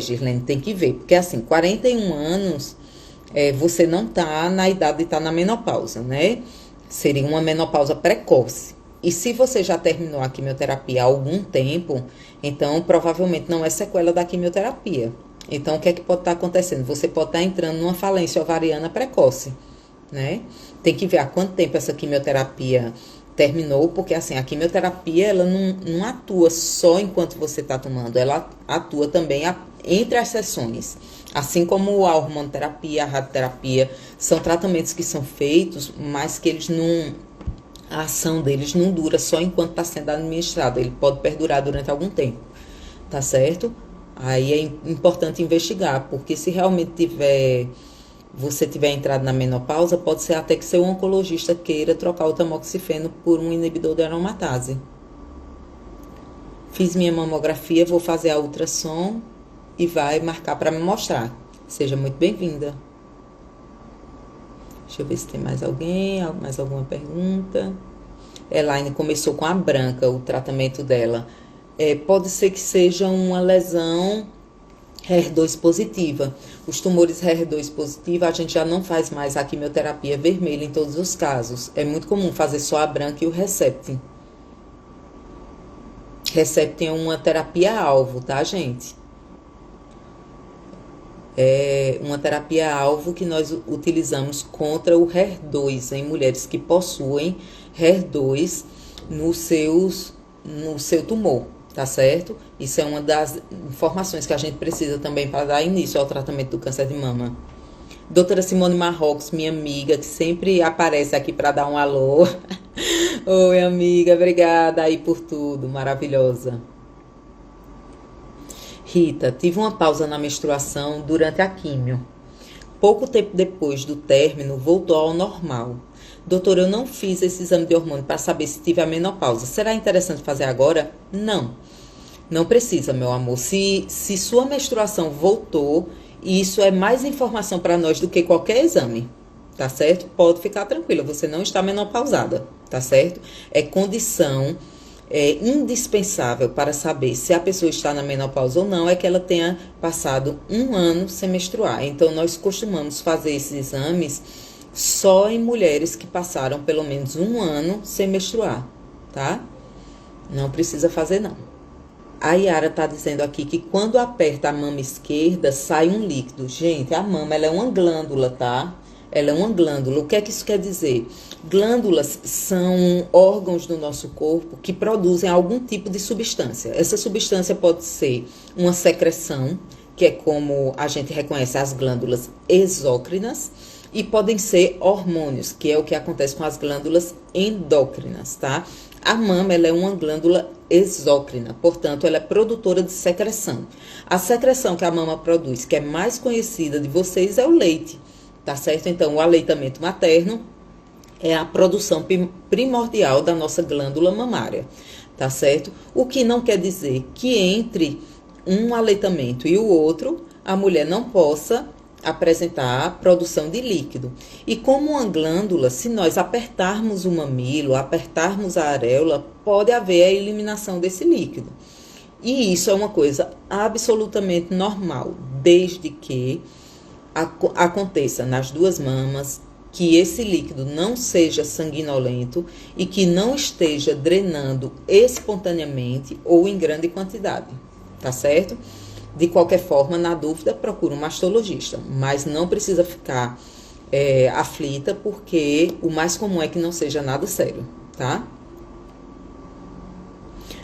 Girlene, tem que ver, porque assim, 41 anos, você não está na idade de estar na menopausa, né? Seria uma menopausa precoce. E se você já terminou a quimioterapia há algum tempo, então provavelmente não é sequela da quimioterapia. Então, o que é que pode estar acontecendo? Você pode estar entrando numa falência ovariana precoce, né? Tem que ver há quanto tempo essa quimioterapia terminou, porque assim, a quimioterapia, ela não atua só enquanto você está tomando, ela atua também entre as sessões. Assim como a hormonoterapia, a radioterapia, são tratamentos que são feitos, mas que eles a ação deles não dura só enquanto está sendo administrado, ele pode perdurar durante algum tempo, tá certo? Aí é importante investigar, porque se realmente você tiver entrado na menopausa, pode ser até que seu oncologista queira trocar o tamoxifeno por um inibidor de aromatase. Fiz minha mamografia, vou fazer a ultrassom e vai marcar para me mostrar. Seja muito bem-vinda. Deixa eu ver se tem mais alguém, mais alguma pergunta. Elaine começou com a branca, o tratamento dela. Pode ser que seja uma lesão HER2 positiva. Os tumores HER2 positiva, a gente já não faz mais a quimioterapia vermelha em todos os casos. É muito comum fazer só a branca e o Herceptin. Herceptin é uma terapia-alvo, tá, gente? É uma terapia-alvo que nós utilizamos contra o HER2 em mulheres que possuem HER2 no seu tumor. Tá certo? Isso é uma das informações que a gente precisa também para dar início ao tratamento do câncer de mama. Doutora Simone Marrocos, minha amiga, que sempre aparece aqui para dar um alô. Oi, amiga, obrigada aí por tudo, maravilhosa. Rita, tive uma pausa na menstruação durante a químio. Pouco tempo depois do término, voltou ao normal. Doutor, eu não fiz esse exame de hormônio para saber se tive a menopausa. Será interessante fazer agora? Não. Não precisa, meu amor. Se sua menstruação voltou, isso é mais informação para nós do que qualquer exame, tá certo? Pode ficar tranquila, você não está menopausada, tá certo? É condição indispensável para saber se a pessoa está na menopausa ou não, é que ela tenha passado 1 ano sem menstruar. Então, nós costumamos fazer esses exames só em mulheres que passaram pelo menos 1 ano sem menstruar, tá? Não precisa fazer, não. A Yara tá dizendo aqui que quando aperta a mama esquerda, sai um líquido. Gente, a mama, ela é uma glândula, tá? Ela é uma glândula. O que é que isso quer dizer? Glândulas são órgãos do nosso corpo que produzem algum tipo de substância. Essa substância pode ser uma secreção, que é como a gente reconhece as glândulas exócrinas, e podem ser hormônios, que é o que acontece com as glândulas endócrinas, tá? A mama, ela é uma glândula exócrina, portanto, ela é produtora de secreção. A secreção que a mama produz, que é mais conhecida de vocês, é o leite, tá certo? Então, o aleitamento materno é a produção primordial da nossa glândula mamária, tá certo? O que não quer dizer que entre um aleitamento e o outro, a mulher não possa apresentar a produção de líquido. E como uma glândula, se nós apertarmos o mamilo, apertarmos a areola, pode haver a eliminação desse líquido. E isso é uma coisa absolutamente normal, desde que aconteça nas 2 mamas, que esse líquido não seja sanguinolento e que não esteja drenando espontaneamente ou em grande quantidade, tá certo? De qualquer forma, na dúvida, procura um mastologista, mas não precisa ficar aflita, porque o mais comum é que não seja nada sério, tá?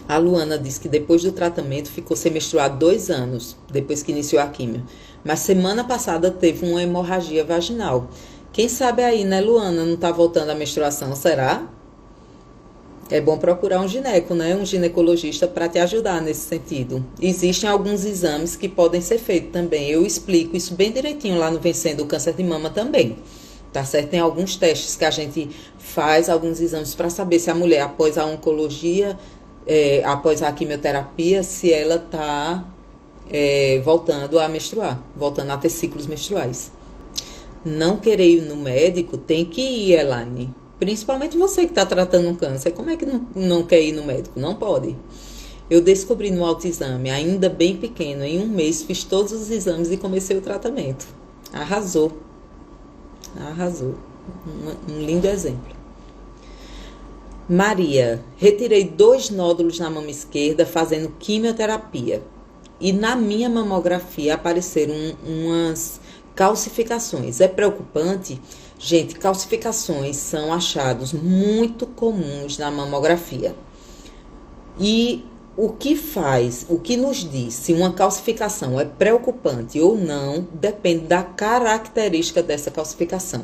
A Luana disse que depois do tratamento ficou sem menstruar 2 anos, depois que iniciou a químio. Mas semana passada teve uma hemorragia vaginal. Quem sabe aí, né, Luana, não tá voltando a menstruação, será? É bom procurar um gineco, né? Um ginecologista para te ajudar nesse sentido. Existem alguns exames que podem ser feitos também. Eu explico isso bem direitinho lá no Vencendo o Câncer de Mama também. Tá certo? Tem alguns testes que a gente faz, alguns exames para saber se a mulher, após a oncologia, após a quimioterapia, se ela tá voltando a menstruar, voltando a ter ciclos menstruais. Não querer ir no médico, tem que ir, Elaine. Principalmente você que está tratando um câncer. Como é que não quer ir no médico? Não pode. Eu descobri no autoexame, ainda bem pequeno, em 1 mês, fiz todos os exames e comecei o tratamento. Arrasou. Arrasou. Um lindo exemplo. Maria, retirei 2 nódulos na mama esquerda fazendo quimioterapia. E na minha mamografia apareceram umas calcificações. É preocupante? Gente, calcificações são achados muito comuns na mamografia. E o que nos diz se uma calcificação é preocupante ou não, depende da característica dessa calcificação.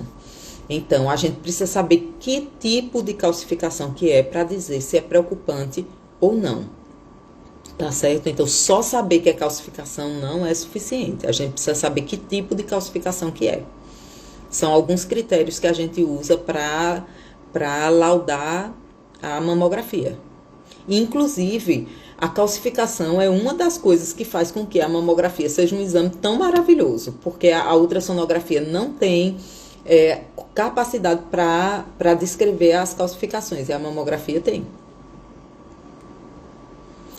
Então, a gente precisa saber que tipo de calcificação que é para dizer se é preocupante ou não. Tá certo? Então, só saber que é calcificação não é suficiente. A gente precisa saber que tipo de calcificação que é. São alguns critérios que a gente usa para laudar a mamografia. Inclusive, a calcificação é uma das coisas que faz com que a mamografia seja um exame tão maravilhoso, porque a ultrassonografia não tem capacidade para descrever as calcificações, e a mamografia tem.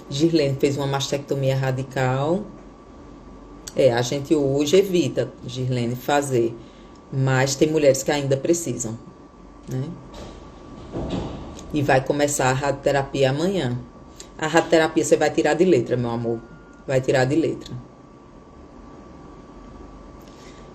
Girlene fez uma mastectomia radical. A gente hoje evita, Girlene, fazer. Mas tem mulheres que ainda precisam, né? E vai começar a radioterapia amanhã. A radioterapia você vai tirar de letra, meu amor. Vai tirar de letra.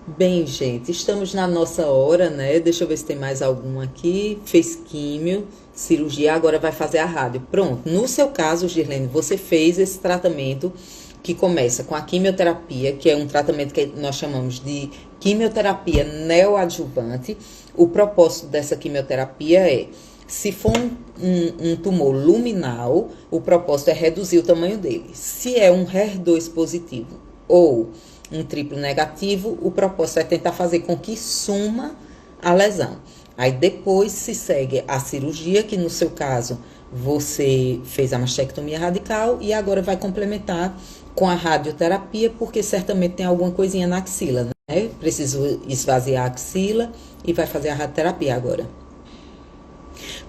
Bem, gente, estamos na nossa hora, né? Deixa eu ver se tem mais algum aqui. Fez químio, cirurgia, agora vai fazer a rádio. Pronto. No seu caso, Girlene, você fez esse tratamento que começa com a quimioterapia, que é um tratamento que nós chamamos de quimioterapia neoadjuvante. O propósito dessa quimioterapia é Se for um tumor luminal, o propósito é reduzir o tamanho dele. Se é um HER2 positivo ou um triplo negativo, o propósito é tentar fazer com que suma a lesão. Aí depois se segue a cirurgia, que no seu caso você fez a mastectomia radical e agora vai complementar com a radioterapia, porque certamente tem alguma coisinha na axila, né? Preciso esvaziar a axila e vai fazer a radioterapia agora.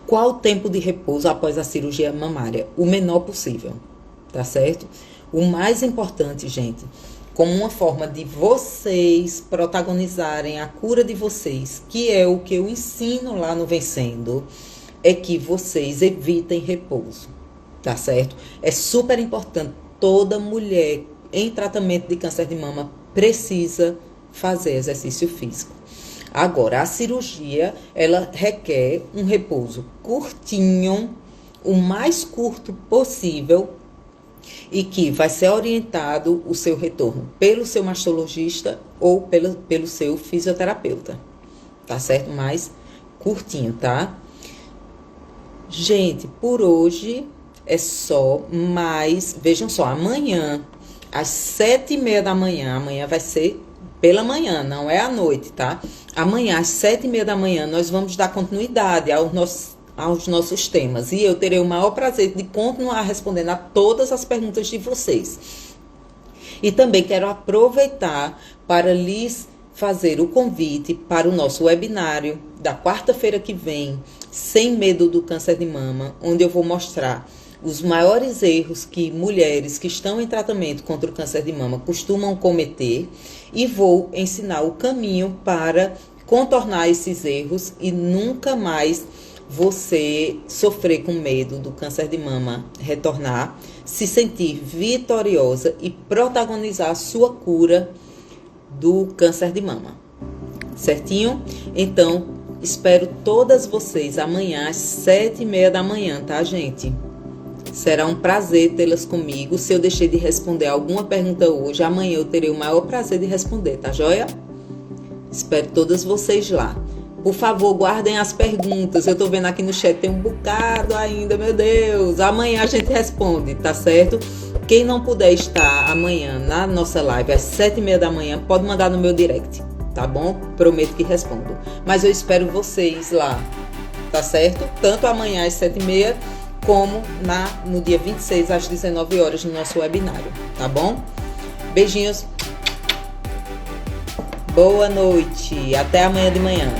Qual o tempo de repouso após a cirurgia mamária? O menor possível, tá certo? O mais importante, gente, como uma forma de vocês protagonizarem a cura de vocês, que é o que eu ensino lá no Vencendo, é que vocês evitem repouso, tá certo? É super importante, toda mulher em tratamento de câncer de mama precisa fazer exercício físico. Agora, a cirurgia, ela requer um repouso curtinho, o mais curto possível, e que vai ser orientado o seu retorno pelo seu mastologista ou pelo seu fisioterapeuta, tá certo? Mais curtinho, tá? Gente, por hoje é só, mas vejam só, amanhã, às 7h30 da manhã, amanhã vai ser pela manhã, não é à noite, tá? Amanhã, às 7h30 da manhã, nós vamos dar continuidade aos nossos temas. E eu terei o maior prazer de continuar respondendo a todas as perguntas de vocês. E também quero aproveitar para lhes fazer o convite para o nosso webinário da quarta-feira que vem, Sem Medo do Câncer de Mama, onde eu vou mostrar os maiores erros que mulheres que estão em tratamento contra o câncer de mama costumam cometer e vou ensinar o caminho para contornar esses erros e nunca mais você sofrer com medo do câncer de mama retornar, se sentir vitoriosa e protagonizar a sua cura do câncer de mama. Certinho? Então, espero todas vocês amanhã às 7h30 da manhã, tá, gente? Será um prazer tê-las comigo. Se eu deixei de responder alguma pergunta hoje, amanhã eu terei o maior prazer de responder, tá joia? Espero todas vocês lá. Por favor, guardem as perguntas. Eu tô vendo aqui no chat, tem um bocado ainda, meu Deus. Amanhã a gente responde, tá certo? Quem não puder estar amanhã na nossa live às 7h30 da manhã, pode mandar no meu direct, tá bom? Prometo que respondo. Mas eu espero vocês lá, tá certo? Tanto amanhã às 7h30, como no dia 26 às 19 horas no nosso webinário, tá bom? Beijinhos. Boa noite. Até amanhã de manhã.